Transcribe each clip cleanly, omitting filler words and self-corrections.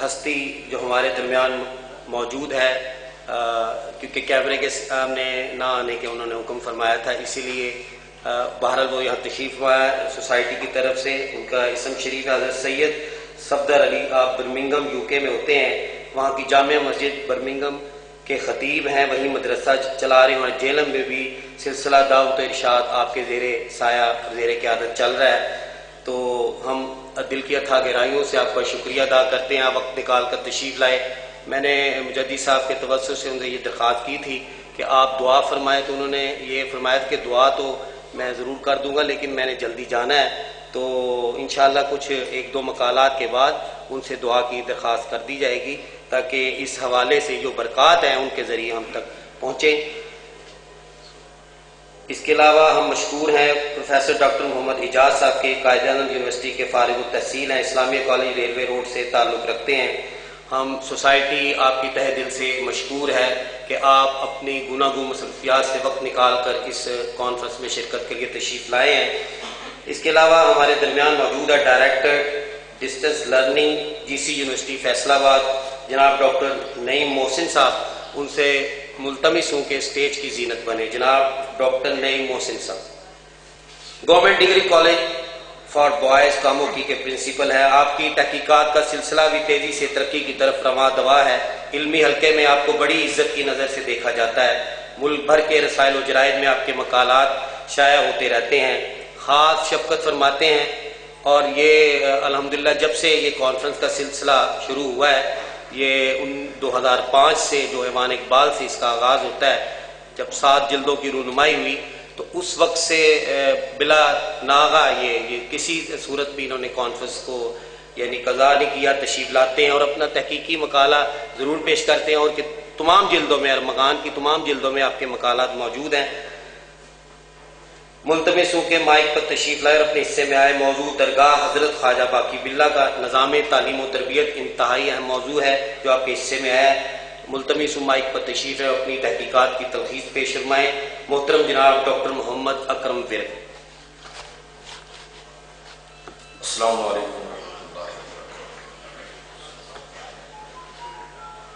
ہستی جو ہمارے درمیان موجود ہے، کیونکہ کیمرے کے سامنے نہ آنے کے انہوں نے حکم فرمایا تھا، اسی لیے بہرحال وہ یہاں تشریف ہوا ہے سوسائٹی کی طرف سے. ان کا اسم شریف ہے حضرت سید صفدر علی. آپ برمنگم UK میں ہوتے ہیں، وہاں کی جامع مسجد برمنگم کے خطیب ہیں، وہیں مدرسہ چلا رہے ہیں، اور جیلم میں بھی سلسلہ دعوت و ارشاد آپ کے زیر سایہ زیر قیادت چل رہا ہے. تو ہم دل کی اتھا گہرائیوں سے آپ کا شکریہ ادا کرتے ہیں، آپ وقت نکال کر تشریف لائے. میں نے مجدد صاحب کے توسط سے ان سے یہ درخواست کی تھی کہ آپ دعا فرمائیں، تو انہوں نے یہ فرمایا کہ دعا تو میں ضرور کر دوں گا، لیکن میں نے جلدی جانا ہے، تو انشاءاللہ کچھ 1-2 مقالات کے بعد ان سے دعا کی درخواست کر دی جائے گی، تاکہ اس حوالے سے جو برکات ہیں ان کے ذریعے ہم تک پہنچیں. اس کے علاوہ ہم مشکور ہیں پروفیسر ڈاکٹر محمد اعجاز صاحب کے، قائد اعظم یونیورسٹی کے فارغ التحصیل ہیں، اسلامیہ کالج ریلوے روڈ سے تعلق رکھتے ہیں. ہم سوسائٹی آپ کی تہہ دل سے مشکور ہے کہ آپ اپنی گوناگوں مصروفیات سے وقت نکال کر اس کانفرنس میں شرکت کے لیے تشریف لائے ہیں. اس کے علاوہ ہمارے درمیان موجود ہے director distance learning GC university Faisal آباد جناب ڈاکٹر نعیم محسن صاحب. ان سے ملتمس ہوں کہ اسٹیج کی زینت بنے. جناب ڈاکٹر نعیم محسن صاحب government degree college for boys Kamoke کے پرنسپل ہے. آپ کی تحقیقات کا سلسلہ بھی تیزی سے ترقی کی طرف رواں دوا ہے. علمی حلقے میں آپ کو بڑی عزت کی نظر سے دیکھا جاتا ہے. ملک بھر کے رسائل و جرائد میں آپ کے مقالات شائع ہوتے رہتے ہیں، خاص شفقت فرماتے ہیں. اور یہ الحمدللہ جب سے یہ کانفرنس کا سلسلہ شروع ہوا ہے، یہ 2005 سے جو ایوان اقبال سے اس کا آغاز ہوتا ہے، جب 7 جلدوں کی رونمائی ہوئی، تو اس وقت سے بلا ناغہ یہ کسی صورت بھی انہوں نے کانفرنس کو یعنی قضا نہیں کیا. تشریف لاتے ہیں اور اپنا تحقیقی مقالہ ضرور پیش کرتے ہیں، اور کہ تمام جلدوں میں، ارمغان کی تمام جلدوں میں آپ کے مقالات موجود ہیں. ملتمس ہوں کہ مائک پر تشریف لائے اور اپنے حصے میں آئے. موضوع درگاہ حضرت خواجہ باقی باللہ کا نظام تعلیم و تربیت انتہائی اہم موضوع ہے جو آپ کے حصے میں آیا ہے. ملتمس ہوں مائک پر تشریف ہے اور اپنی تحقیقات کی تلخیص پیش فرمائیں. محترم جناب ڈاکٹر محمد اکرم ورد. السلام علیکم ورحمۃ اللہ وبرکاتہ.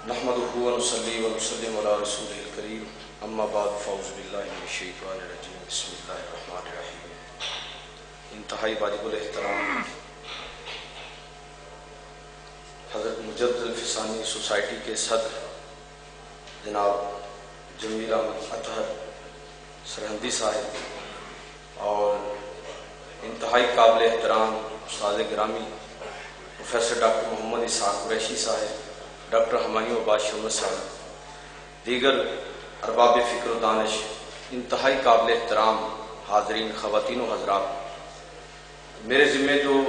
نحمدہ ونصلی ونسلم علی رسولہ الکریم، اما بعد فاعوذ باللہ من الشیطان الرجیم، بسم اللہ الرحمن الرحیم. انتہائی واجب الاحترام حضرت مجدد الفسانی سوسائٹی کے صدر جناب جمیل احمد اطہر سرہندی صاحب، اور انتہائی قابل احترام استاد گرامی پروفیسر ڈاکٹر محمد اسحاق قریشی صاحب، ڈاکٹر ہمایوں عباس شمس صاحب، دیگر ارباب فکر و دانش، انتہائی قابل احترام حاضرین خواتین و حضرات. میرے ذمے جو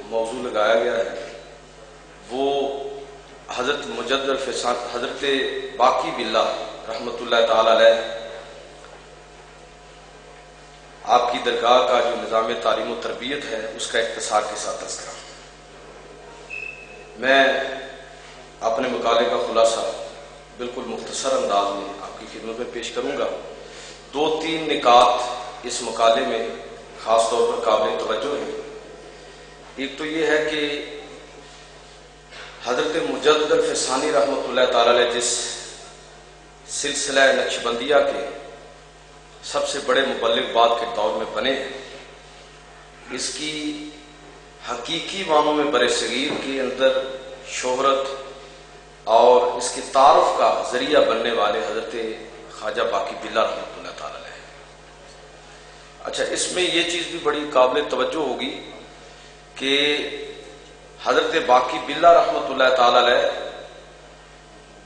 موضوع لگایا گیا ہے وہ حضرت مجدد الفسان حضرت باقی باللہ رحمۃ اللہ تعالی علیہ آپ کی درگاہ کا جو نظام تعلیم و تربیت ہے اس کا اختصار کے ساتھ تذکرہ. میں اپنے مقالے کا خلاصہ بالکل مختصر انداز میں آپ کی خدمت میں پیش کروں گا. 2-3 نکات اس مقالے میں خاص طور پر قابل توجہ ہیں. ایک تو یہ ہے کہ حضرت مجدد الفسانی رحمۃ اللہ تعالی علیہ جس سلسلہ نقشبندیہ کے سب سے بڑے مبلغ بعد کے دور میں بنے ہیں، اس کی حقیقی معنوں میں برصغیر کے اندر شہرت اور اس کے تعارف کا ذریعہ بننے والے حضرت خواجہ باقی باللہ رحمۃ اللہ تعالی علیہ. اچھا، اس میں یہ چیز بھی بڑی قابل توجہ ہوگی کہ حضرت باقی باللہ رحمۃ اللہ تعالی علیہ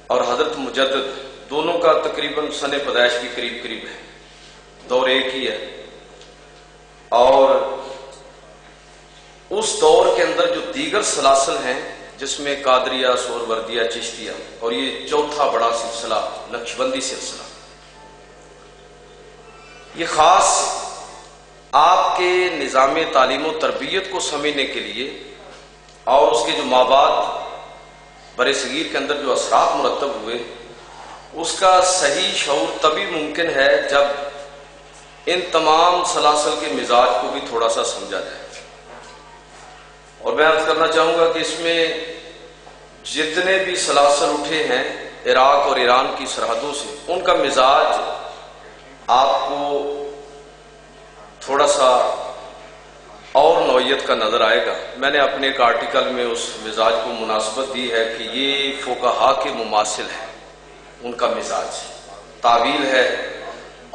اور حضرت مجدد دونوں کا تقریباً سن پیدائش بھی قریب قریب ہے، دور ایک ہی ہے. اور اس دور کے اندر جو دیگر سلاسل ہیں جس میں قادریہ، سہروردیہ، چشتیہ، اور یہ چوتھا بڑا سلسلہ نقشبندی سلسلہ، یہ خاص آپ کے نظام تعلیم و تربیت کو سمجھنے کے لیے اور اس کے جو مابعد برصغیر کے اندر جو اثرات مرتب ہوئے اس کا صحیح شعور تبھی ممکن ہے جب ان تمام سلاسل کے مزاج کو بھی تھوڑا سا سمجھا جائے. اور میں عرض کرنا چاہوں گا کہ اس میں جتنے بھی سلاسل اٹھے ہیں عراق اور ایران کی سرحدوں سے، ان کا مزاج آپ کو تھوڑا سا اور نوعیت کا نظر آئے گا۔ میں نے اپنے ایک آرٹیکل میں اس مزاج کو مناسبت دی ہے کہ یہ فقہا کے مماثل ہے، ان کا مزاج تعویل ہے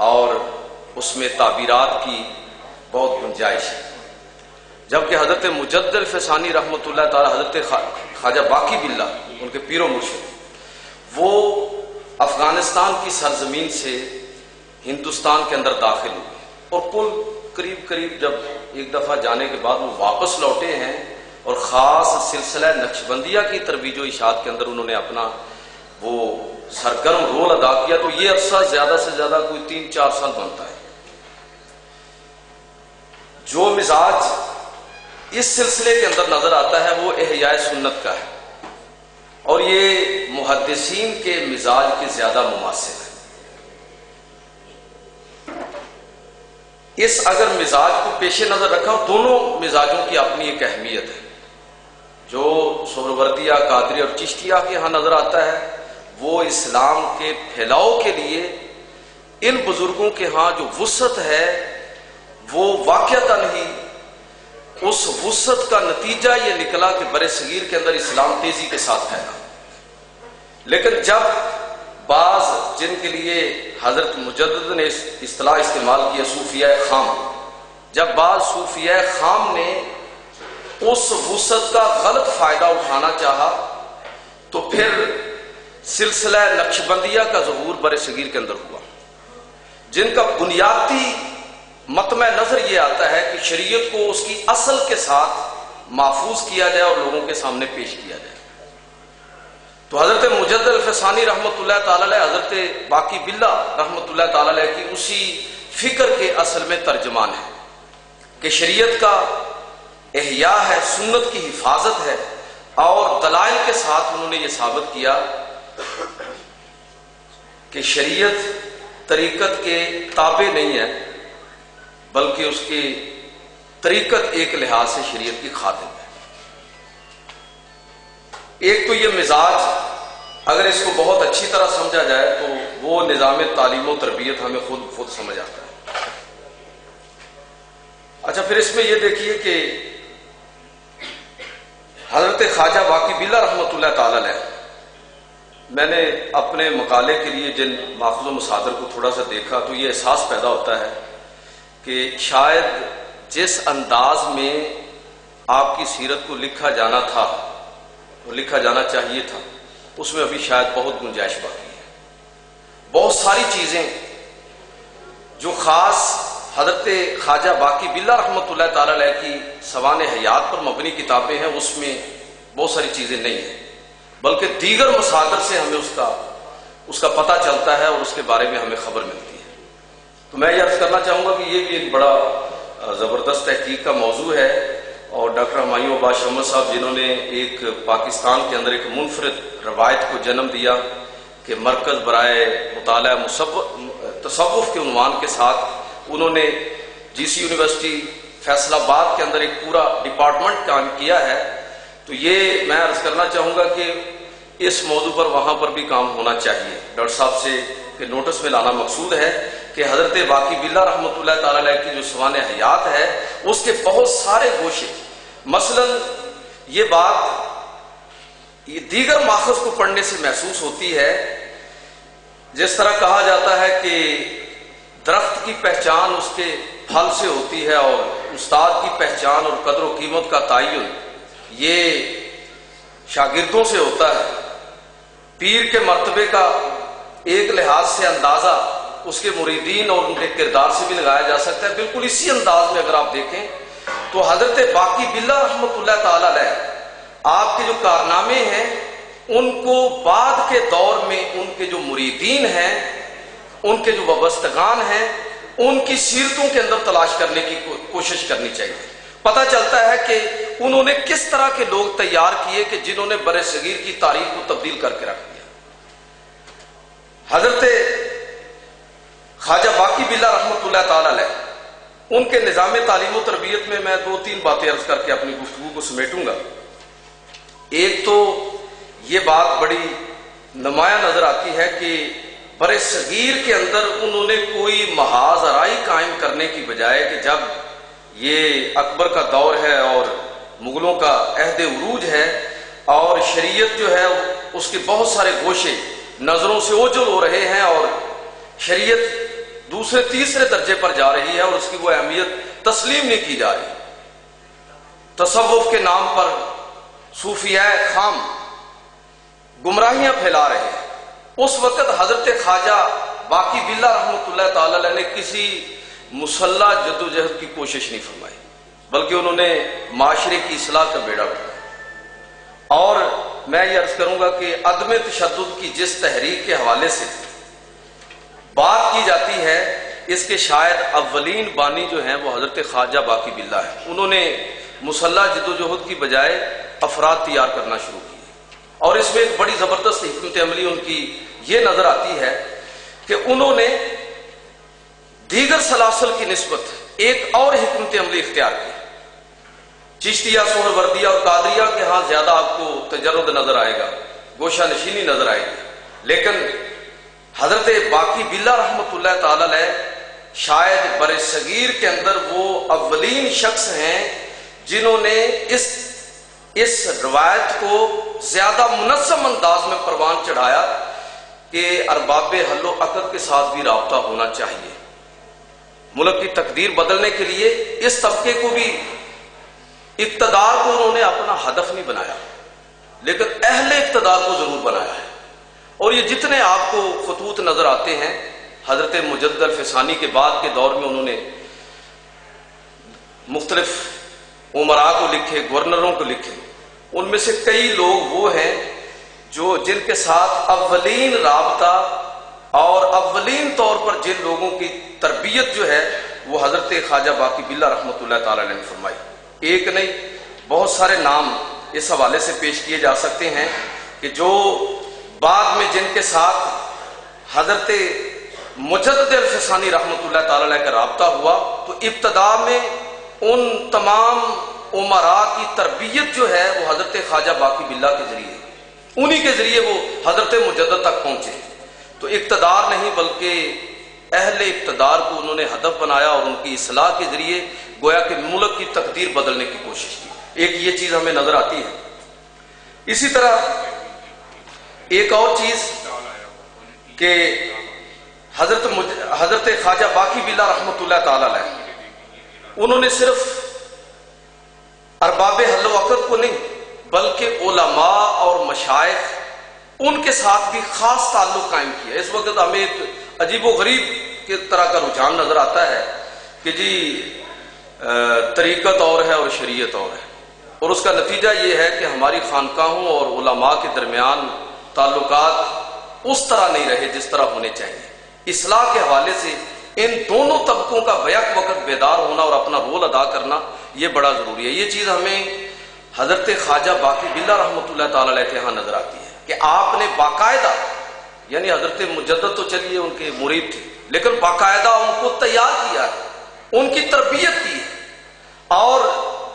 اور اس میں تعبیرات کی بہت گنجائش ہے، جبکہ حضرت مجدد الفسانی رحمۃ اللہ تعالی، حضرت خواجہ باقی باللہ ان کے پیر و مرشد، وہ افغانستان کی سرزمین سے ہندوستان کے اندر داخل ہوئے اور کل قریب جب ایک دفعہ جانے کے بعد وہ واپس لوٹے ہیں اور خاص سلسلہ نقشبندیہ کی ترویج و اشاعت کے اندر انہوں نے اپنا وہ سرگرم رول ادا کیا، تو یہ عرصہ زیادہ سے زیادہ کوئی 3-4 سال بنتا ہے۔ جو مزاج اس سلسلے کے اندر نظر آتا ہے وہ احیاء سنت کا ہے، اور یہ محدثین کے مزاج کے زیادہ مماثل ہے۔ اس اگر مزاج کو پیش نظر رکھا، دونوں مزاجوں کی اپنی ایک اہمیت ہے۔ جو سہروردیہ، قادری اور چشتیہ کے ہاں نظر آتا ہے، وہ اسلام کے پھیلاؤ کے لیے ان بزرگوں کے ہاں جو وسعت ہے وہ واقعتاً ہی اس وسعت کا نتیجہ یہ نکلا کہ برِ صغیر کے اندر اسلام تیزی کے ساتھ پھیلا۔ لیکن جب بعض جن کے لیے حضرت مجدد نے اصطلاح استعمال کی صوفیہ خام، جب بعض صوفیہ خام نے اس وسعت کا غلط فائدہ اٹھانا چاہا تو پھر سلسلہ نقشبندیہ کا ظہور برِ صغیر کے اندر ہوا، جن کا بنیادی مطمع نظر یہ آتا ہے کہ شریعت کو اس کی اصل کے ساتھ محفوظ کیا جائے اور لوگوں کے سامنے پیش کیا جائے۔ تو حضرت مجدد الفسانی رحمۃ اللہ تعالی علیہ، حضرت باقی باللہ رحمۃ اللہ تعالی علیہ کی اسی فکر کے اصل میں ترجمان ہے کہ شریعت کا احیاء ہے، سنت کی حفاظت ہے، اور دلائل کے ساتھ انہوں نے یہ ثابت کیا کہ شریعت طریقت کے تابع نہیں ہے، بلکہ اس کی طریقت ایک لحاظ سے شریعت کی خادم ہے۔ ایک تو یہ مزاج اگر اس کو بہت اچھی طرح سمجھا جائے تو وہ نظام تعلیم و تربیت ہمیں خود سمجھ آتا ہے۔ اچھا، پھر اس میں یہ دیکھیے کہ حضرت خواجہ باقی باللہ رحمۃ اللہ تعالی علیہ، میں نے اپنے مقالے کے لیے جن ماخذ و مصادر کو تھوڑا سا دیکھا تو یہ احساس پیدا ہوتا ہے کہ شاید جس انداز میں آپ کی سیرت کو لکھا جانا تھا، وہ لکھا جانا چاہیے تھا، اس میں ابھی شاید بہت گنجائش باقی ہے۔ بہت ساری چیزیں جو خاص حضرت خواجہ باقی باللہ رحمۃ اللہ تعالی علیہ کی سوانح حیات پر مبنی کتابیں ہیں، اس میں بہت ساری چیزیں نہیں ہیں، بلکہ دیگر مصادر سے ہمیں اس کا پتہ چلتا ہے اور اس کے بارے میں ہمیں خبر ملتی ہے۔ تو میں یہ عرض کرنا چاہوں گا کہ یہ بھی ایک بڑا زبردست تحقیق کا موضوع ہے، اور ڈاکٹر ہمایوں عباس احمد صاحب جنہوں نے ایک پاکستان کے اندر ایک منفرد روایت کو جنم دیا کہ مرکز برائے مطالعہ تصوف کے عنوان کے ساتھ انہوں نے جی سی یونیورسٹی فیصل آباد کے اندر ایک پورا ڈپارٹمنٹ کام کیا ہے، تو یہ میں عرض کرنا چاہوں گا کہ اس موضوع پر وہاں پر بھی کام ہونا چاہیے۔ ڈاکٹر صاحب سے کہ نوٹس میں لانا مقصود ہے کہ حضرت باقی باللہ رحمۃ اللہ تعالی علیہ کی جو سوانح حیات ہے اس کے بہت سارے گوشے، مثلا یہ بات یہ دیگر ماخذ کو پڑھنے سے محسوس ہوتی ہے، جس طرح کہا جاتا ہے کہ درخت کی پہچان اس کے پھل سے ہوتی ہے اور استاد کی پہچان اور قدر و قیمت کا تعین یہ شاگردوں سے ہوتا ہے۔ پیر کے مرتبے کا ایک لحاظ سے اندازہ اس کے مریدین اور ان کے کردار سے بھی لگایا جا سکتا ہے۔ بالکل اسی انداز میں اگر آپ دیکھیں تو حضرت باقی باللہ رحمۃ اللہ تعالی علیہ آپ کے جو کارنامے ہیں ان کو بعد کے دور میں ان کے جو مریدین ہیں، ان کے جو وابستگان ہیں، ان کی سیرتوں کے اندر تلاش کرنے کی کوشش کرنی چاہیے۔ پتہ چلتا ہے کہ انہوں نے کس طرح کے لوگ تیار کیے کہ جنہوں نے برِ صغیر کی تاریخ کو تبدیل کر کے رکھ دیا۔ حضرت خواجہ باقی باللہ رحمۃ اللہ تعالی علیہ ان کے نظام تعلیم و تربیت میں میں 2-3 باتیں عرض کر کے اپنی گفتگو کو سمیٹوں گا۔ ایک تو یہ بات بڑی نمایاں نظر آتی ہے کہ بر صغیر کے اندر انہوں نے کوئی محاذ آرائی قائم کرنے کی بجائے کہ جب یہ اکبر کا دور ہے اور مغلوں کا عہد عروج ہے اور شریعت جو ہے اس کے بہت سارے گوشے نظروں سے اوجھل ہو رہے ہیں اور شریعت دوسرے تیسرے درجے پر جا رہی ہے اور اس کی وہ اہمیت تسلیم نہیں کی جا رہی، تصوف کے نام پر صوفیاء خام گمراہیاں پھیلا رہے ہیں، اس وقت حضرت خواجہ باقی باللہ رحمۃ اللہ تعالی علیہ نے کسی مسلح جدوجہد کی کوشش نہیں فرمائی، بلکہ انہوں نے معاشرے کی اصلاح کا بیڑا اٹھایا۔ اور میں یہ عرض کروں گا کہ عدم تشدد کی جس تحریک کے حوالے سے بات کی جاتی ہے، اس کے شاید اولین بانی جو ہیں وہ حضرت خواجہ باقی باللہ ہیں۔ انہوں نے مسلح جدوجہد کی بجائے افراد تیار کرنا شروع کیے، اور اس میں ایک بڑی زبردست حکمت عملی ان کی یہ نظر آتی ہے کہ انہوں نے دیگر سلاسل کی نسبت ایک اور حکمت عملی اختیار کی۔ چشتیہ، سہروردیہ اور قادریہ کے ہاں زیادہ آپ کو تجرد نظر آئے گا، گوشہ نشینی نظر آئے گی، لیکن حضرت باقی باللہ رحمۃ اللہ تعالی علیہ شاید بر صغیر کے اندر وہ اولین شخص ہیں جنہوں نے اس روایت کو زیادہ منظم انداز میں پروان چڑھایا کہ ارباب حل و عقد کے ساتھ بھی رابطہ ہونا چاہیے۔ ملک کی تقدیر بدلنے کے لیے اس طبقے کو بھی، اقتدار کو انہوں نے اپنا ہدف نہیں بنایا، لیکن اہل اقتدار کو ضرور بنایا ہے۔ اور یہ جتنے آپ کو خطوط نظر آتے ہیں حضرت مجدد الفسانی کے بعد کے دور میں انہوں نے مختلف امراء کو لکھے، گورنروں کو لکھے، ان میں سے کئی لوگ وہ ہیں جن کے ساتھ اولین رابطہ اور اولین طور پر جن لوگوں کی تربیت جو ہے وہ حضرت خواجہ باقی باللہ رحمۃ اللہ تعالی علیہ نے فرمائی۔ ایک نہیں، بہت سارے نام اس حوالے سے پیش کیے جا سکتے ہیں کہ جو بعد میں جن کے ساتھ حضرت مجدد الفسانی رحمۃ اللہ تعالی علیہ کا رابطہ ہوا تو ابتدا میں ان تمام امراء کی تربیت جو ہے وہ حضرت خواجہ باقی باللہ کے ذریعے، انہی کے ذریعے وہ حضرت مجدد تک پہنچے۔ تو اقتدار نہیں بلکہ اہل اقتدار کو انہوں نے ہدف بنایا اور ان کی اصلاح کے ذریعے گویا کہ ملک کی تقدیر بدلنے کی کوشش کی۔ ایک یہ چیز ہمیں نظر آتی ہے۔ اسی طرح ایک اور چیز کہ حضرت خواجہ باقی باللہ رحمۃ اللہ تعالی علیہ انہوں نے صرف ارباب حل و عقد کو نہیں بلکہ علماء اور مشائخ ان کے ساتھ بھی خاص تعلق قائم کیا۔ اس وقت ہمیں ایک عجیب و غریب کی طرح کا رجحان نظر آتا ہے کہ جی طریقت اور ہے اور شریعت اور ہے، اور اس کا نتیجہ یہ ہے کہ ہماری خانقاہوں اور علماء کے درمیان تعلقات اس طرح نہیں رہے جس طرح ہونے چاہیے۔ اصلاح کے حوالے سے ان دونوں طبقوں کا بیک وقت بیدار ہونا اور اپنا رول ادا کرنا یہ بڑا ضروری ہے۔ یہ چیز ہمیں حضرت خواجہ باقی باللہ رحمۃ اللہ تعالی علیہ کے ہاں نظر آتی ہے کہ آپ نے باقاعدہ، یعنی حضرت مجدد تو چلیے ان کے مرید تھے، لیکن باقاعدہ ان کو تیار کیا ہے، ان کی تربیت کی ہے، اور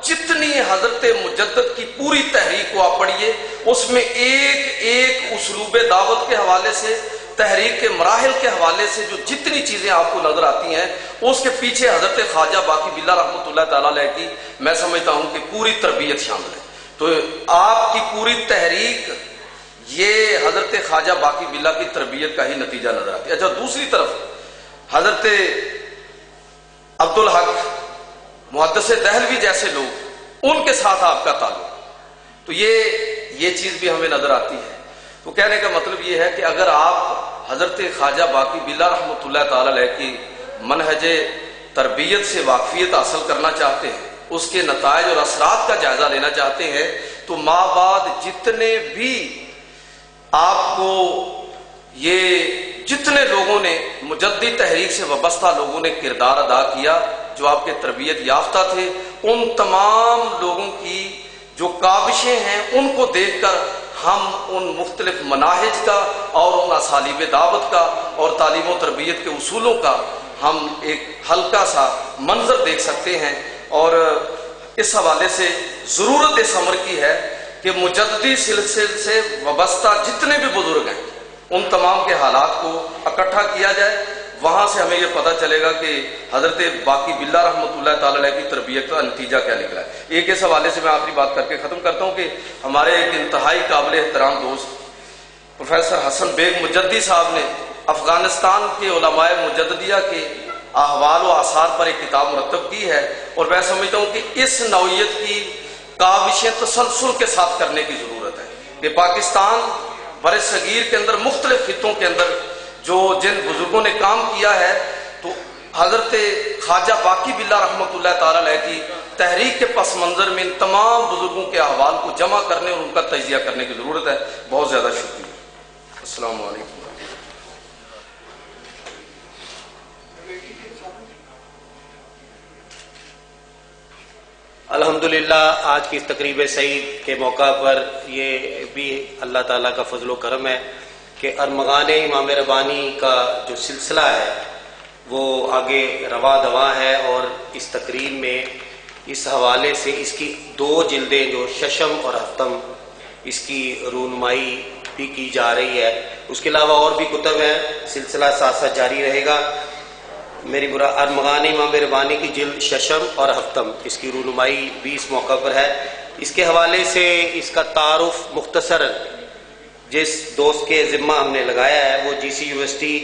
جتنی حضرت مجدد کی پوری تحریک کو آپ پڑھیے اس میں ایک ایک اسلوب دعوت کے حوالے سے، تحریک کے مراحل کے حوالے سے جو جتنی چیزیں آپ کو نظر آتی ہیں اس کے پیچھے حضرت خواجہ باقی باللہ رحمۃ اللہ تعالی علیہ کی میں سمجھتا ہوں کہ پوری تربیت شامل ہے۔ تو آپ کی پوری تحریک یہ حضرت خواجہ باقی باللہ کی تربیت کا ہی نتیجہ نظر آتی ہے۔ اچھا، دوسری طرف حضرت عبدالحق محدث دہلوی جیسے لوگ، ان کے ساتھ آپ کا تعلق، تو یہ چیز بھی ہمیں نظر آتی ہے۔ تو کہنے کا مطلب یہ ہے کہ اگر آپ حضرت خواجہ باقی باللہ رحمۃ اللہ تعالی علیہ کی منہج تربیت سے واقفیت حاصل کرنا چاہتے ہیں، اس کے نتائج اور اثرات کا جائزہ لینا چاہتے ہیں، تو ماں بعد جتنے بھی آپ کو جتنے لوگوں نے مجدد تحریک سے وابستہ لوگوں نے کردار ادا کیا جو آپ کے تربیت یافتہ تھے، ان تمام لوگوں کی جو کاوشیں ہیں ان کو دیکھ کر ہم ان مختلف مناہج کا اور ان اسالیب دعوت کا اور تعلیم و تربیت کے اصولوں کا ہم ایک ہلکا سا منظر دیکھ سکتے ہیں، اور اس حوالے سے ضرورت اس امر کی ہے کہ مجددی سلسلے سے وابستہ جتنے بھی بزرگ ہیں ان تمام کے حالات کو اکٹھا کیا جائے. وہاں سے ہمیں یہ پتہ چلے گا کہ حضرت باقی باللہ رحمۃ اللہ تعالی علیہ کی تربیت کا نتیجہ کیا نکلا ہے. ایک اس حوالے سے میں آخری بات کر کے ختم کرتا ہوں کہ ہمارے ایک انتہائی قابل احترام دوست پروفیسر حسن بیگ مجددی صاحب نے افغانستان کے علماء مجددیہ کے احوال و آثار پر ایک کتاب مرتب کی ہے، اور میں سمجھتا ہوں کہ اس نوعیت کی کاوشیں تسلسل کے ساتھ کرنے کی ضرورت ہے کہ پاکستان بر صغیر کے اندر مختلف خطوں کے اندر جن بزرگوں نے کام کیا ہے، تو حضرت خواجہ باقی باللہ رحمۃ اللہ تعالی علیہ کی تحریک کے پس منظر میں ان تمام بزرگوں کے احوال کو جمع کرنے اور ان کا تجزیہ کرنے کی ضرورت ہے. بہت زیادہ شکریہ. السلام علیکم. الحمدللہ آج کی اس تقریب سعید کے موقع پر یہ بھی اللہ تعالیٰ کا فضل و کرم ہے کہ ارمغان امام ربانی کا جو سلسلہ ہے وہ آگے رواں دواں ہے، اور اس تقریب میں اس حوالے سے اس کی 2 جلدیں جو ششم اور ہفتم اس کی رونمائی بھی کی جا رہی ہے. اس کے علاوہ اور بھی کتب ہیں، سلسلہ ساتھ ساتھ جاری رہے گا. میری ارمغان امام ربانی کی جلد ششم اور ہفتم اس کی رونمائی بھی اس موقع پر ہے. اس کے حوالے سے اس کا تعارف مختصر جس دوست کے ذمہ ہم نے لگایا ہے وہ جی سی یونیورسٹی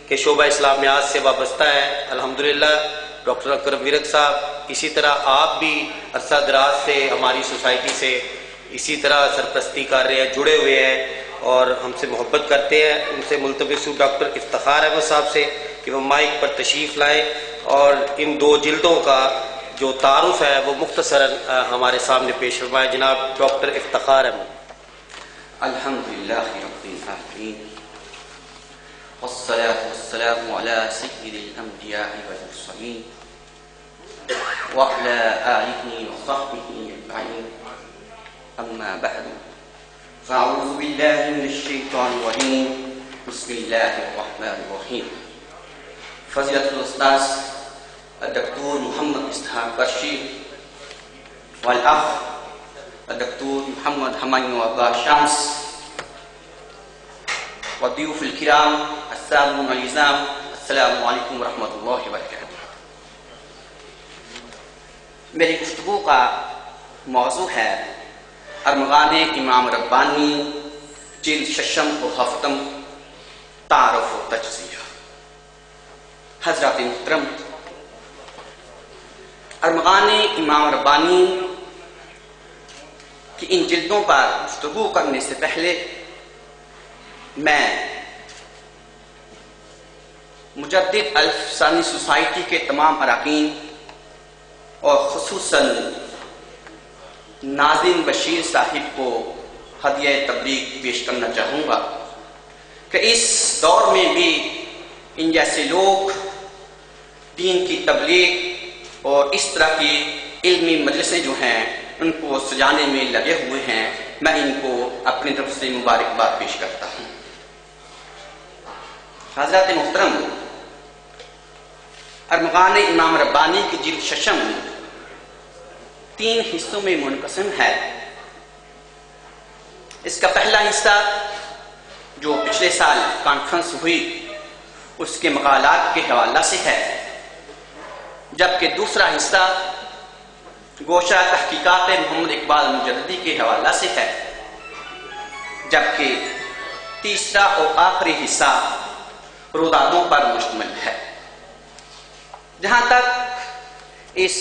کے شعبہ اسلامیات سے وابستہ ہے الحمدللہ ڈاکٹر اکرم ورک صاحب. اسی طرح آپ بھی عرصہ دراز سے ہماری سوسائٹی سے اسی طرح سرپرستی کر رہے ہیں، جڑے ہوئے ہیں اور ہم سے محبت کرتے ہیں. ان سے ملتمس ہوں ڈاکٹر افتخار احمد صاحب سے کہ وہ مائک پر تشریف لائیں اور ان 2 جلدوں کا جو تعارف ہے وہ مختصراً ہمارے سامنے پیش فرمائیں. جناب ڈاکٹر افتخار احمد. الحمدللہ رب العالمین والصلاة والسلام على سید الانبیاء والمرسلین وعلى آلہ وصحبہ اجمعین. اما بعد فاعوذ باللہ من الشیطان الرجیم. بسم اللہ الرحمن الرحیم. فضیلت الاستاذ الدکتور محمد اسحاق برشی والاخ الدكتور محمد حماني وابا شمس والضيوف الكرام السامعون العزام، السلام علیکم ورحمۃ اللہ وبرکاتہ. میری گفتگو کا موضوع ہے ارمغان امام ربانی جلد ششم و ہفتم، تعارف و تجزیہ. حضرات محترم، ارمغان امام ربانی کہ ان جلدوں پر گفتگو کرنے سے پہلے میں مجدد الفسانی سوسائٹی کے تمام اراکین اور خصوصاً ناظم بشیر صاحب کو ہدیہ تبریک پیش کرنا چاہوں گا کہ اس دور میں بھی ان جیسے لوگ دین کی تبلیغ اور اس طرح کی علمی مجلسیں جو ہیں ان کو سجانے میں لگے ہوئے ہیں. میں ان کو اپنی طرف سے مبارکباد پیش کرتا ہوں. حضرات محترم، ارمغان امام ربانی کی جلد ششم 3 حصوں میں منقسم ہے. اس کا پہلا حصہ جو پچھلے سال کانفرنس ہوئی اس کے مقالات کے حوالہ سے ہے، جبکہ دوسرا حصہ گوشہ تحقیقات محمد اقبال مجددی کے حوالہ سے ہے، جبکہ تیسرا اور آخری حصہ رودادوں پر مشتمل ہے. جہاں تک اس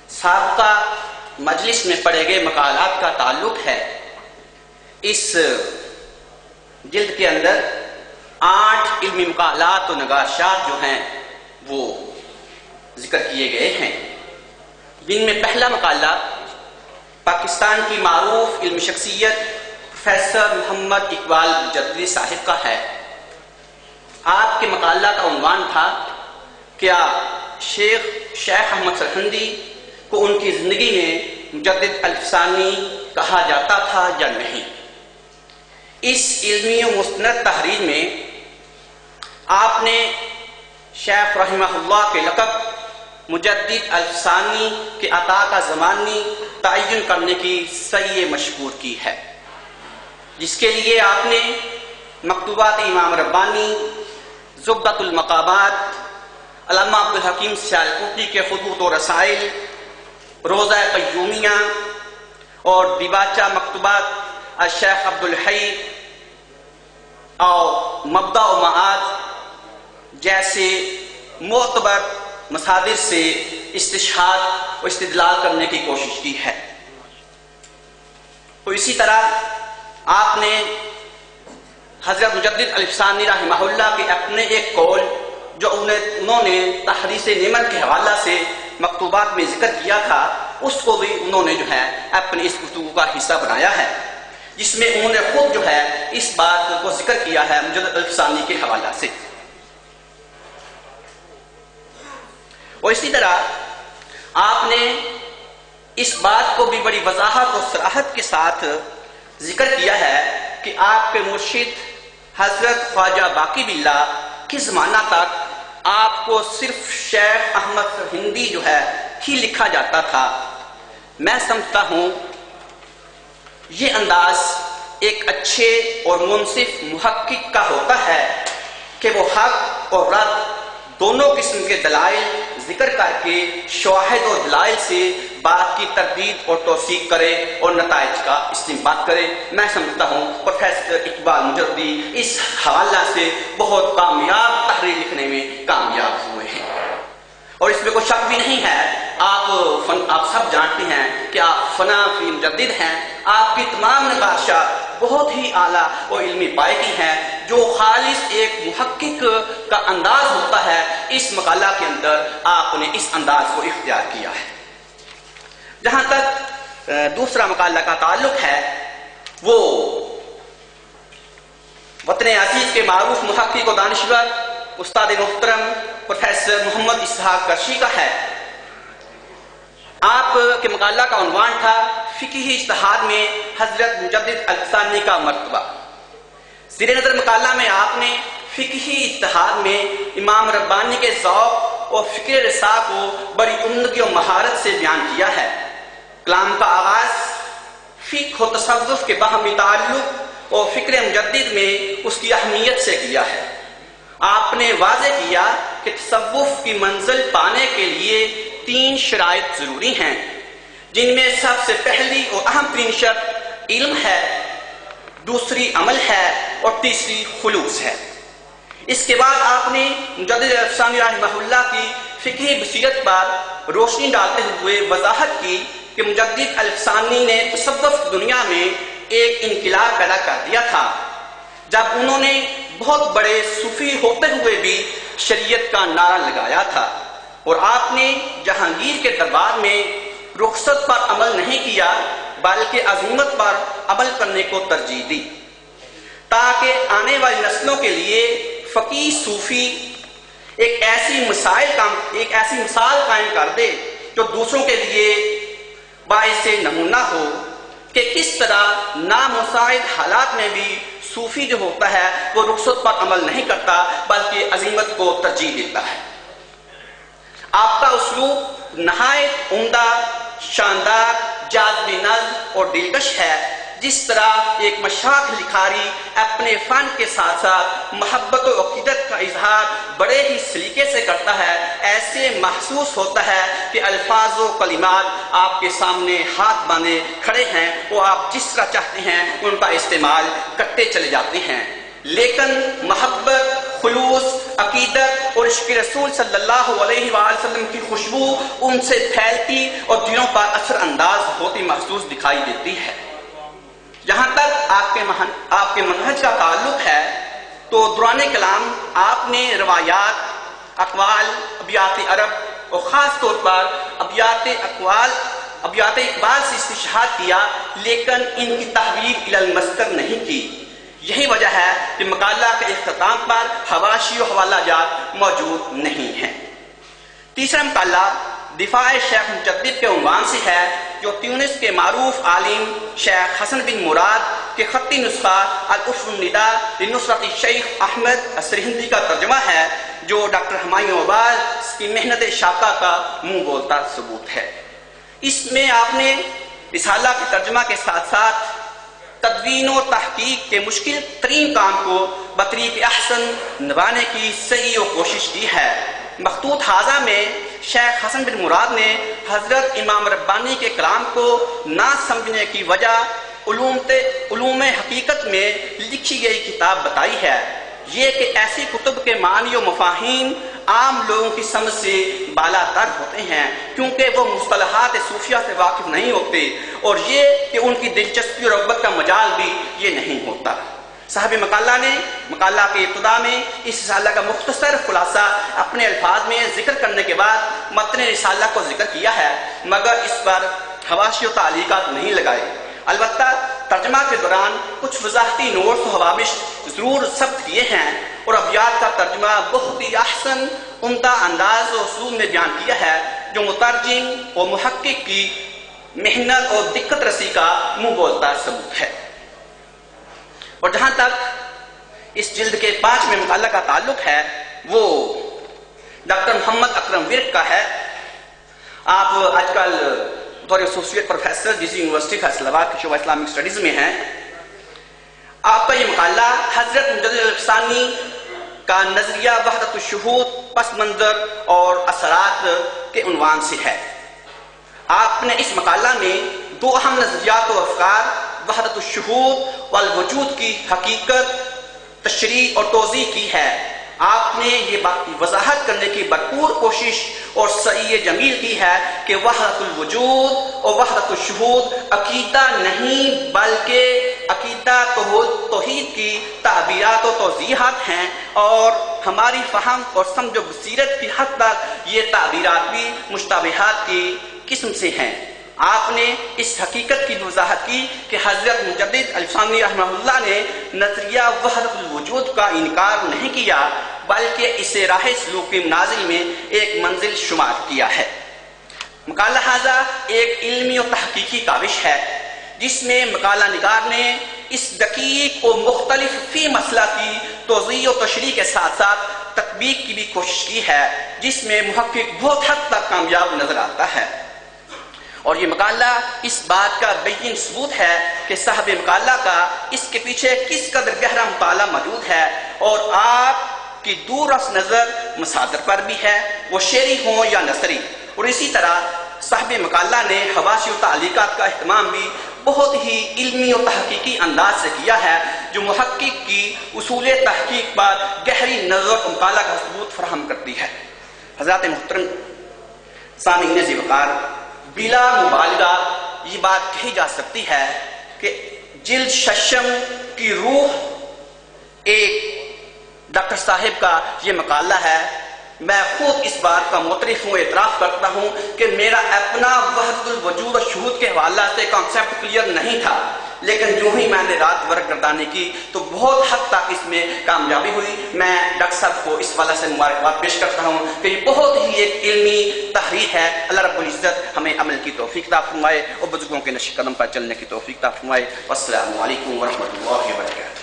سابقہ مجلس میں پڑھے گئے مقالات کا تعلق ہے، اس جلد کے اندر 8 علمی مقالات و نگاشات جو ہیں وہ ذکر کیے گئے ہیں، جن میں پہلا مقالہ پاکستان کی معروف علمی شخصیت پروفیسر محمد اقبال مجددی صاحب کا ہے. آپ کے مقالہ کا عنوان تھا کیا شیخ احمد سرہندی کو ان کی زندگی میں مجدد الفسانی کہا جاتا تھا یا نہیں. اس علمی و مستند تحریر میں آپ نے شیخ رحمہ اللہ کے لقب مجدد الفسانی کے عطا کا زمانی تعین کرنے کی سعی مشکور کی ہے، جس کے لیے آپ نے مکتوبات امام ربانی، زبدۃ المقامات، علامہ عبدالحکیم سیالکوٹی کے خطوط و رسائل، روضہ قیومیہ اور دیباچہ مکتوبات الشیخ عبدالحی اور مبدأ و معاد جیسے معتبر مصادر سے استشہاد و استدلال کرنے کی کوشش کی ہے۔ تو اسی طرح آپ نے حضرت مجدد الفسانی رحمہ اللہ کے اپنے ایک قول جو انہوں نے تحریث نعمت کے حوالہ سے مکتوبات میں ذکر کیا تھا، اس کو بھی انہوں نے جو ہے اپنی اس گفتگو کا حصہ بنایا ہے، جس میں انہوں نے خود جو ہے اس بات کو ذکر کیا ہے مجدد الفسانی کے حوالہ سے۔ اور اسی طرح آپ نے اس بات کو بھی بڑی وضاحت اور صراحت کے ساتھ ذکر کیا ہے کہ آپ کے مرشد حضرت خواجہ باقی باللہ کے زمانہ تک آپ کو صرف شیخ احمد ہندی جو ہے ہی لکھا جاتا تھا۔ میں سمجھتا ہوں یہ انداز ایک اچھے اور منصف محقق کا ہوتا ہے کہ وہ حق اور رد دونوں قسم کے دلائل ذکر کر کے شواہد اور دلائل سے بات کی تردید اور توثیق کرے اور نتائج کا استنباط کرے۔ میں سمجھتا ہوں پروفیسر اقبال مجددی اس حوالہ سے بہت کامیاب تحریر لکھنے میں کامیاب ہوئے ہیں، اور اس میں کوئی شک بھی نہیں ہے۔ آپ سب جانتے ہیں کہ آپ فنا فی مجدد ہیں، آپ کی تمام نقاشات بہت ہی اعلیٰ اور علمی پائے کی ہیں، جو خالص ایک محقق کا انداز ہوتا ہے۔ اس مقالہ کے اندر آپ نے اس انداز کو اختیار کیا ہے۔ جہاں تک دوسرا مقالہ کا تعلق ہے، وہ وطن عزیز کے معروف محقق و دانشور استاد محترم پروفیسر محمد اسحاق کرشی کا ہے۔ آپ کے مقالہ کا عنوان تھا فقہی اجتہاد میں حضرت مجدد الفسانی کا مرتبہ۔ زیر نظر مقالہ میں آپ نے فقہی اجتہاد میں امام ربانی کے ذوق اور فکر رسا کو بڑی عمدگی و مہارت سے بیان کیا ہے۔ کلام کا آغاز فقہ و تصوف کے باہمی تعلق اور فکر مجدد میں اس کی اہمیت سے کیا ہے۔ آپ نے واضح کیا کہ تصوف کی منزل پانے کے لیے 3 شرائط ضروری ہیں، جن میں سب سے پہلی اور اہم ترین شرط علم ہے، دوسری عمل ہے اور تیسری خلوص ہے۔ اس کے بعد آپ نے مجدد الفسانی رحمہ اللہ کی فقہی بصیرت پر روشنی ڈالتے ہوئے وضاحت کی کہ مجدد الفسانی نے تصوف کی دنیا میں ایک انقلاب پیدا کر دیا تھا، جب انہوں نے بہت بڑے صوفی ہوتے ہوئے بھی شریعت کا نعرہ لگایا تھا، اور آپ نے جہانگیر کے دربار میں رخصت پر عمل نہیں کیا بلکہ عظمت پر عمل کرنے کو ترجیح دی، تاکہ آنے والی نسلوں کے لیے فقیہ صوفی ایک ایسی مثال قائم کر دے جو دوسروں کے لیے باعث نمونہ ہو کہ کس طرح نامساعد حالات میں بھی صوفی جو ہوتا ہے وہ رخصت پر عمل نہیں کرتا بلکہ عظمت کو ترجیح دیتا ہے۔ آپ کا اسلوب نہایت عمدہ، شاندار، جاذب نظر اور دلکش ہے۔ جس طرح ایک مشاق لکھاری اپنے فن کے ساتھ ساتھ محبت و عقیدت کا اظہار بڑے ہی سلیقے سے کرتا ہے، ایسے محسوس ہوتا ہے کہ الفاظ و کلمات آپ کے سامنے ہاتھ باندھے کھڑے ہیں، وہ آپ جس طرح چاہتے ہیں ان کا استعمال کرتے چلے جاتے ہیں، لیکن محبت، خلوص، عقیدت اور عشق رسول صلی اللہ علیہ وآلہ وسلم کی خوشبو ان سے پھیلتی اور دلوں پر اثر انداز ہوتی محسوس دکھائی دیتی ہے۔ جہاں تک آپ کے منہج کا تعلق ہے تو دوران کلام آپ نے روایات، اقوال، ابیات عرب اور خاص طور پر ابیات اقبال سے استشہاد کیا، لیکن ان کی تحویل الی المصدر نہیں کی۔ یہی وجہ ہے کہ مقالہ کے اختتام پر حواشی و حوالہ جات موجود نہیں ہیں۔ تیسرا مقالہ دفاع شیخ مجدد کے عنوان سے ہے، جو تیونس کے معروف عالم شیخ حسن بن مراد کے خطی نسخہ العرف النداء لنصرت شیخ احمد السرہندی کا ترجمہ ہے، جو ڈاکٹر ہمایوں عباس کی محنت شاقہ کا منہ بولتا ثبوت ہے۔ اس میں آپ نے رسالہ کے ترجمہ کے ساتھ ساتھ تدوین و تحقیق کے مشکل ترین کام کو بطریق احسن نبھانے کی سعی و کوشش کی ہے۔ مخطوط حاضہ میں شیخ حسن بن مراد نے حضرت امام ربانی کے کلام کو نہ سمجھنے کی وجہ علوم حقیقت میں لکھی گئی کتاب بتائی ہے، یہ کہ ایسی کتب کے معنی و مفاہیم عام لوگوں کی سمجھ سے بالا تر ہوتے ہیں کیونکہ وہ مصطلحات صوفیہ سے واقف نہیں ہوتے، اور یہ کہ ان کی دلچسپی اور رغبت کا مجال بھی یہ نہیں ہوتا۔ صاحب مقالہ نے مقالہ کے ابتدا میں اس رسالہ کا مختصر خلاصہ اپنے الفاظ میں ذکر کرنے کے بعد متن رسالہ کو ذکر کیا ہے، مگر اس پر حواشی و تعلیقات نہیں لگائے۔ البتہ ترجمہ کے دوران کچھ وضاحتی نوٹس و حوامش ضرور ثبت کیے ہیں، اور ابیات کا ترجمہ بہت ہی احسن عمدہ انداز و اسلوب میں بیان کیا ہے، جو مترجم اور محقق کی محنت اور دقت رسی کا منہ بولتا ثبوت ہے۔ اور جہاں تک اس جلد کے 5ویں مقالہ کا تعلق ہے، وہ ڈاکٹر محمد اکرم ورک کا ہے۔ آپ آج کل بطور associate professor Disney university Faisal آباد کے شعبہ اسلامک اسٹڈیز میں ہیں۔ آپ کا یہ مقالہ حضرت مجدد الفسانی کا نظریہ وحدت الشہود، پس منظر اور اثرات کے عنوان سے ہے۔ آپ نے اس مقالہ میں 2 اہم نظریات و افکار، وحدت الشہود والوجود کی حقیقت، تشریح اور توضیح کی ہے۔ آپ نے یہ وضاحت کرنے کی بھرپور کوشش اور سعی جمیل کی ہے کہ وحدت الوجود اور وحدت الشہود عقیدہ نہیں بلکہ عقیدہ توحید کی تعبیرات و توضیحات ہیں، اور ہماری فہم اور سمجھ و بصیرت کی حد تک یہ تعبیرات بھی مشتبہات کی قسم سے ہیں۔ آپ نے اس حقیقت کی وضاحت کی کہ حضرت مجدد الفسانی رحمہ اللہ نے نظریہ وحدت الوجود کا انکار نہیں کیا، بلکہ اسے راہ سلوک کے منازل میں ایک منزل شمار کیا ہے۔ مقالہ حاضہ ایک علمی و تحقیقی کاوش ہے جس میں مقالہ نگار نے اس دقیق و مختلف فی مسئلہ کی توضیح و تشریح کے ساتھ ساتھ تطبیق کی بھی کوشش کی ہے، جس میں محقق بہت حد تک کامیاب نظر آتا ہے۔ اور یہ مقالہ اس بات کا بین ثبوت ہے کہ صاحب مقالہ کا اس کے پیچھے کس قدر گہرا مطالعہ موجود ہے، اور آپ کی دور رس نظر مصادر پر بھی ہے، وہ شعری ہوں یا نثری۔ اور اسی طرح صاحب مقالہ نے حواشی و تعلیقات کا اہتمام بھی بہت ہی علمی و تحقیقی انداز سے کیا ہے، جو محقق کی اصول تحقیق پر گہری نظر و مطالعہ کا ثبوت فراہم کرتی ہے۔ حضرات محترم سامعین ذی وقار، بلا مبالغہ یہ بات کہی جا سکتی ہے کہ جلد ششم کی روح ایک ڈاکٹر صاحب کا یہ مقالہ ہے۔ میں خود اس بات کا معترف ہوں، اعتراف کرتا ہوں کہ میرا اپنا وحدت الوجود اور شہود کے حوالہ سے کانسیپٹ کلیئر نہیں تھا، لیکن جو ہی میں نے رات ورک گردانی کی تو بہت حد تک اس میں کامیابی ہوئی۔ میں ڈاکٹر صاحب کو اس والا سے مبارکباد پیش کرتا ہوں کہ یہ بہت ہی ایک علمی تحریر ہے۔ اللہ رب العزت ہمیں عمل کی توفیق عطا فرمائے اور بزرگوں کے نقش قدم پر چلنے کی توفیق عطا فرمائے۔ والسلام علیکم ورحمۃ اللہ وبرکاتہ۔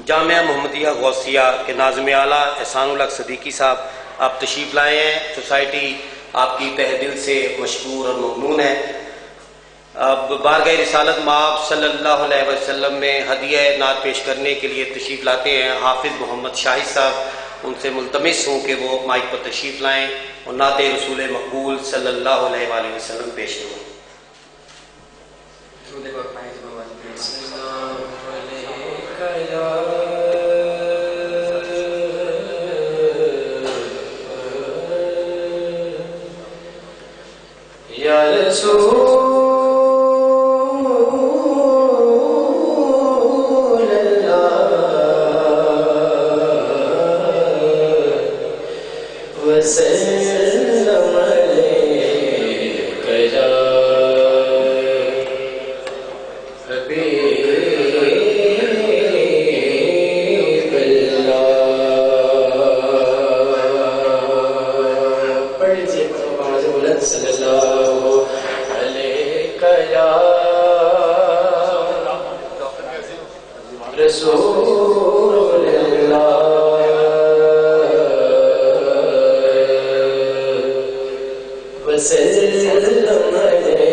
جامعہ محمدیہ غوثیہ کے ناظم اعلیٰ احسان الحق صدیقی صاحب آپ تشریف لائے ہیں۔ سوسائٹی آپ کی تہ دل سے مشکور اور ممنون ہے۔ اب بارگاہ رسالت مآب صلی اللہ علیہ وسلم میں ہدیہ نعت پیش کرنے کے لیے تشریف لاتے ہیں حافظ محمد شاہد صاحب۔ ان سے ملتمس ہوں کہ وہ مائک پر تشریف لائیں اور نعت رسول مقبول صلی اللہ علیہ وآلہ وسلم پیش کریں۔ یا رسول اللہ وسلم علیک یا حبیب اللہ۔ پڑھ لیجیے آواز بلند صلی اللہ رسول اللہ وسلم علیک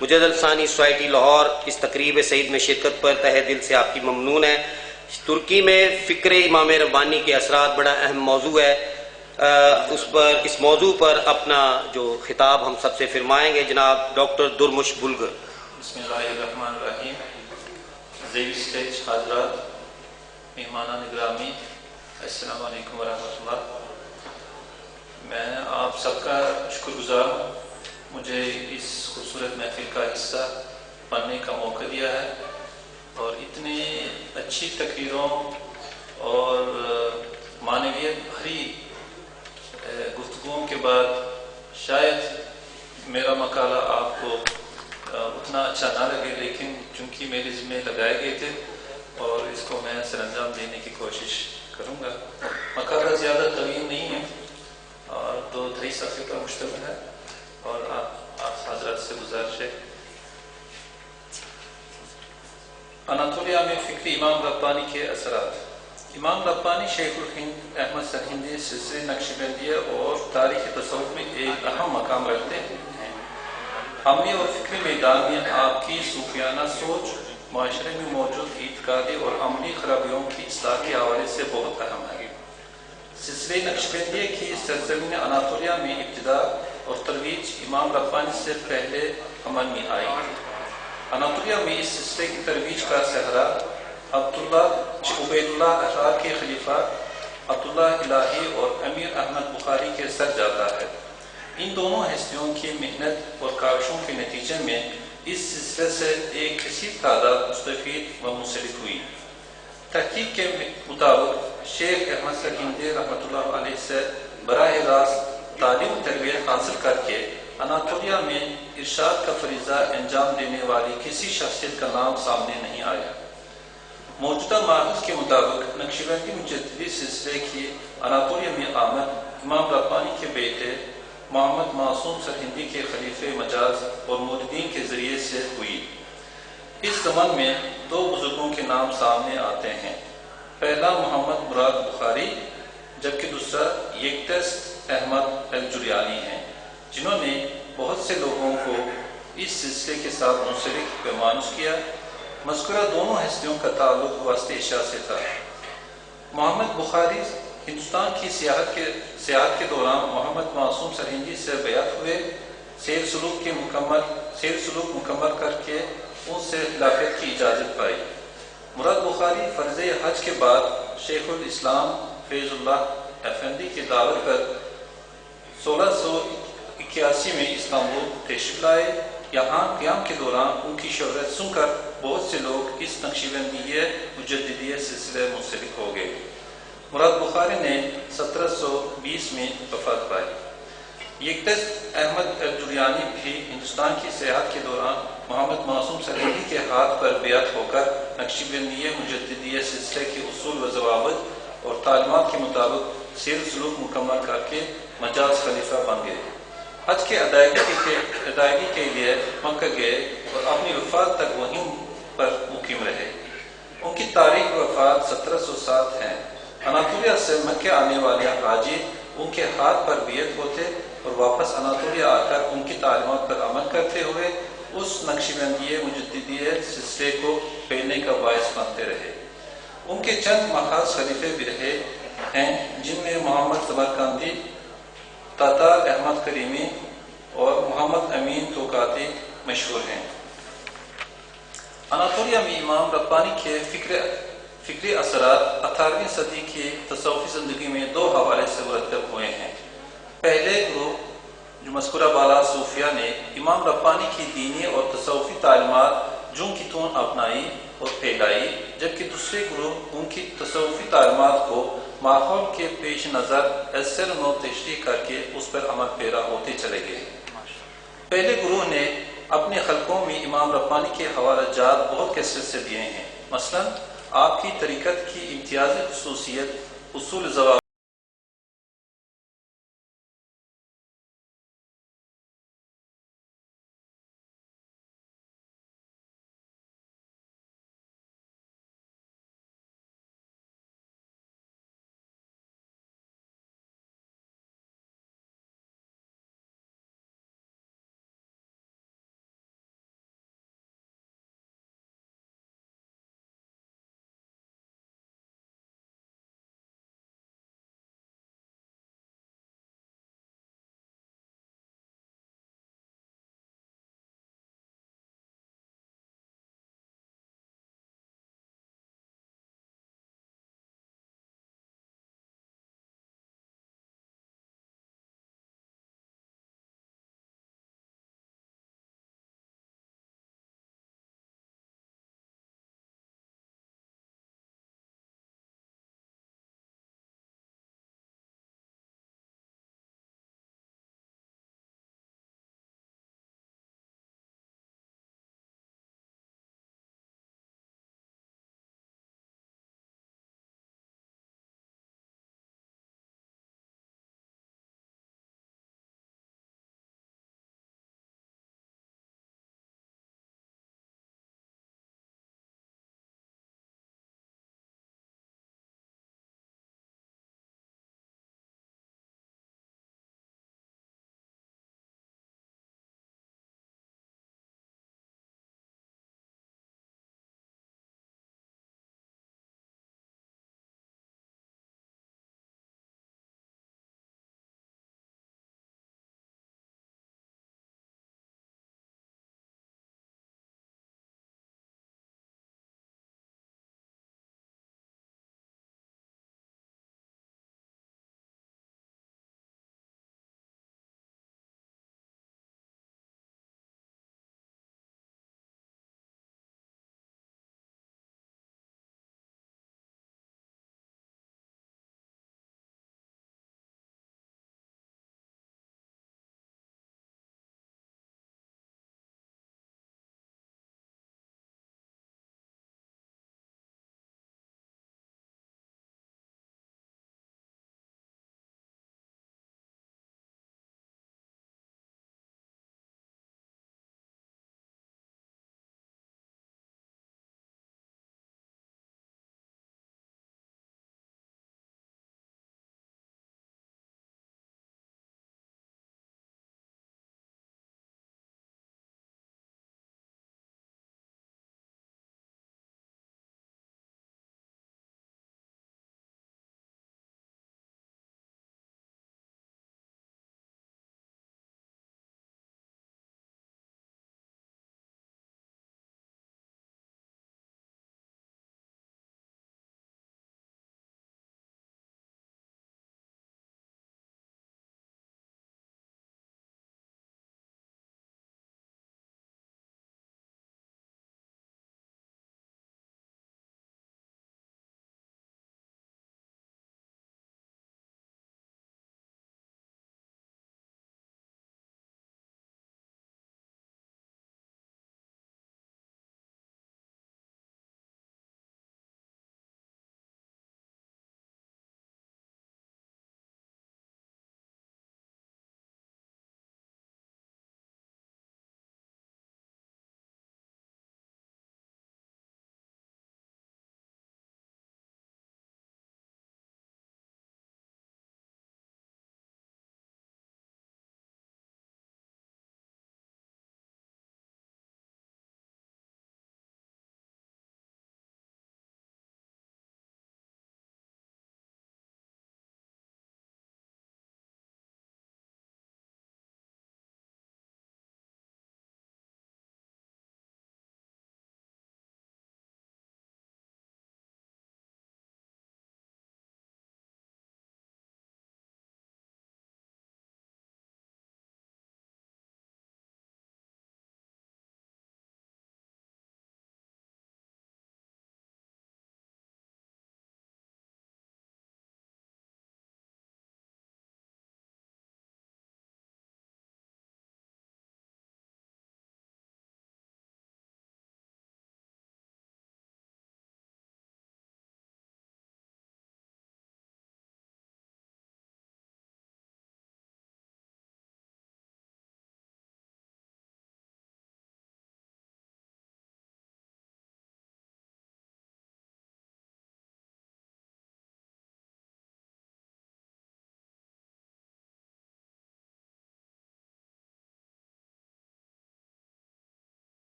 مجدد ثانی سوسائٹی لاہور اس تقریب سعید میں شرکت پر تہہ دل سے آپ کی ممنون ہے۔ ترکی میں فکر امام ربانی کے اثرات بڑا اہم موضوع ہے، اس موضوع پر اپنا جو خطاب ہم سب سے فرمائیں گے جناب ڈاکٹر درمش بلگر۔ بسم اللہ الرحمن الرحیم۔ ذیل اسٹیج حضرات، مہمانان گرامی، السلام علیکم ورحمۃ اللہ۔ میں آپ سب کا شکر گزار ہوں، مجھے اس خوبصورت محفل کا حصہ بننے کا موقع دیا ہے، اور اتنی اچھی تقریروں اور معنویت بھری گفتگوؤں کے بعد شاید میرا مقالہ آپ کو اتنا اچھا نہ لگے، لیکن چونکہ میرے ذمہ لگائے گئے تھے اور اس کو میں سر انجام دینے کی کوشش کروں گا۔ مقالہ زیادہ طویل نہیں ہے اور 2-3 صفحے پر مشتمل ہے، اور آپ حضرات سے گزارش ہے۔ اناطولیہ میں فکری امام ربانی کے اثرات۔ امام ربانی شیخ الہند احمد سرہندی سلسلے نقشبندیہ اور تاریخ تصوف میں ایک اہم مقام رکھتے ہیں۔ عملی اور فکری میدان میں آپ کی صوفیانہ سوچ معاشرے میں موجود اعتقادی اور عملی خرابیوں کی اصلاح کے حوالے سے بہت اہم ہے۔ سلسلے نقشبندیہ کی سرزمین اناطولیہ میں ابتدا اور ترویج امام ربانی سے پہلے عمل میں آئی۔ اناطولیہ میں اس سلسلے کی ترویج کا سہرا عبید اللہ احرار کے خلیفہ عبداللہ الہی اور امیر احمد بخاری کے سر جاتا ہے۔ ان دونوں ہستیوں کی محنت اور کاوشوں کے نتیجے میں اس سلسلے سے ایک کثیر تعداد مستفید و منسلک ہوئی۔ تحقیق کے مطابق شیخ احمد سرہندی رحمۃ اللہ علیہ سے براہ راست تعلیم و تربیت حاصل کر کے اناطولیہ میں ارشاد کا فریضہ انجام دینے والی کسی شخصیت کا نام سامنے نہیں آیا۔ موجودہ ماخذ کے مطابق نقشبندی مجددی سلسلے کی اناطولیہ میں آمد امام ربانی کے بیٹے محمد معصوم سرہندی کے خلیفہ مجاز اور موردین کے ذریعے سے ہوئی۔ اس زمن میں 2 بزرگوں کے نام سامنے آتے ہیں۔ پہلا محمد مراد بخاری، جبکہ دوسرا یکتست احمد الجریانی ہیں، جنہوں نے بہت سے لوگوں کو اس سلسلے کے ساتھ منسلک و مانوس کیا۔ مذکورہ دونوں ہستیوں کا تعلق واسطہ عشاء سے تھا۔ محمد بخاری ہندوستان کی سیاحت کے دوران محمد معصوم سرہندی سے بیعت ہوئے، سیر سلوک مکمل کر کے ان سے خلافت کی اجازت پائی۔ مراد بخاری فرض حج کے بعد شیخ الاسلام فیض اللہ افندی کی دعوت پر 1681 میں استنبول تشریف لائے۔ یہاں قیام کے دوران ان کی شہرت سن کر بہت سے لوگ اس نقشبندیہ مجددیہ سلسلے منسلک ہو گئے۔ مراد بخاری نے 1720 میں وفات پائی۔ یکتست احمد الجریانی بھی ہندوستان کی سیاحت کے دوران محمد معصوم سرہندی کے ہاتھ پر بیعت ہو کر نقشبندیہ مجددیہ سلسلے کے اصول و ضوابط اور تعلیمات کے مطابق سیر سلوک مکمل کر کے مجاز خلیفہ بن گئے۔ حج کے ادائیگی کے لیے مکہ گئے اور اپنی وفات تک وہیں پر مقیم رہے۔ ان کی تاریخ وفات 1707 ہے۔ اناطولیہ سے مکہ آنے والے حاجی ان کے ہاتھ پر بیعت ہوتے اور واپس اناطولیہ آ کر ان کی تعلیمات پر عمل کرتے ہوئے اس نقشبندیہ مجددیہ سلسلے کو پھیلنے کا باعث بنتے رہے۔ ان کے چند مخصوص خلیفے بھی رہے ہیں، جن میں محمد سمرقندی، تاتار احمد کریمی اور محمد امین توقاتی مشہور ہیں۔ اناطولیہ میں امام ربانی کے فکری اثرات 18ویں صدی کی تصوفی زندگی میں 2 حوالے سے مرتب ہوئے ہیں۔ پہلے گروہ جو مذکورہ بالا صوفیہ نے امام ربانی کی دینی اور تصوفی تعلیمات جوں کی تون اپنائی اور پھیلائی، جبکہ دوسرے گروہ ان کی تصوفی تعلیمات کو ماحول کے پیش نظر اثر و تشریح کر کے اس پر عمل پیرا ہوتے چلے گئے۔ پہلے گروہ نے اپنے خلقوں میں امام ربانی کے حوالہ جات بہت کثرت سے دیے ہیں۔ مثلا آپ کی طریقت کی امتیازی خصوصیت اصول ضوابط